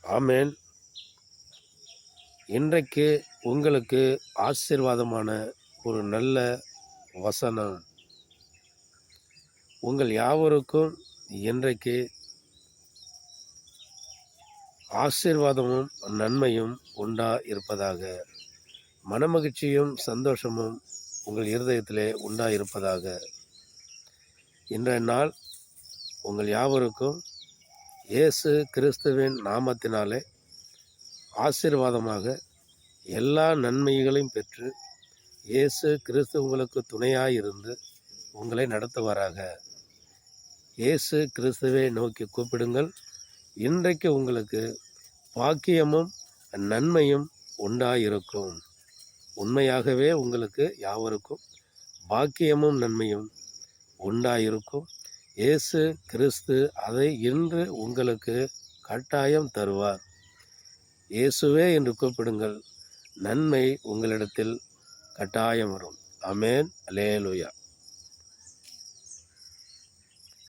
ஆமென். இன்றைக்கு உங்களுக்கு ஆசீர்வாதமான ஒரு நல்ல வசனம். உங்கள் யாவருக்கும் இன்றைக்கு ஆசீர்வாதமும் நன்மையும் இருப்பதாக. மனமகிழ்ச்சியும் சந்தோஷமும் உங்கள் இருதயத்திலே இருப்பதாக. இன்றைய நாள் உங்கள் யாவருக்கும் இயேசு கிறிஸ்துவின் நாமத்தினாலே ஆசீர்வாதமாக எல்லா நன்மைகளையும் பெற்று இயேசு கிறிஸ்து உங்களுக்கு துணையாயிருந்து உங்களை நடத்துவாராக. இயேசு கிறிஸ்துவை நோக்கி கூப்பிடுங்கள். இன்றைக்கு உங்களுக்கு பாக்கியமும் நன்மையும் உண்டாயிருக்கும். உண்மையாகவே உங்களுக்கு யாவருக்கும் பாக்கியமும் நன்மையும் உண்டாயிருக்கும். இயேசு கிறிஸ்து அதை இன்று உங்களுக்கு கட்டாயம் தருவார். இயேசுவே என்று கூப்பிடுங்கள். நன்மை உங்களிடத்தில் கட்டாயம் வரும். ஆமென். அல்லேலூயா.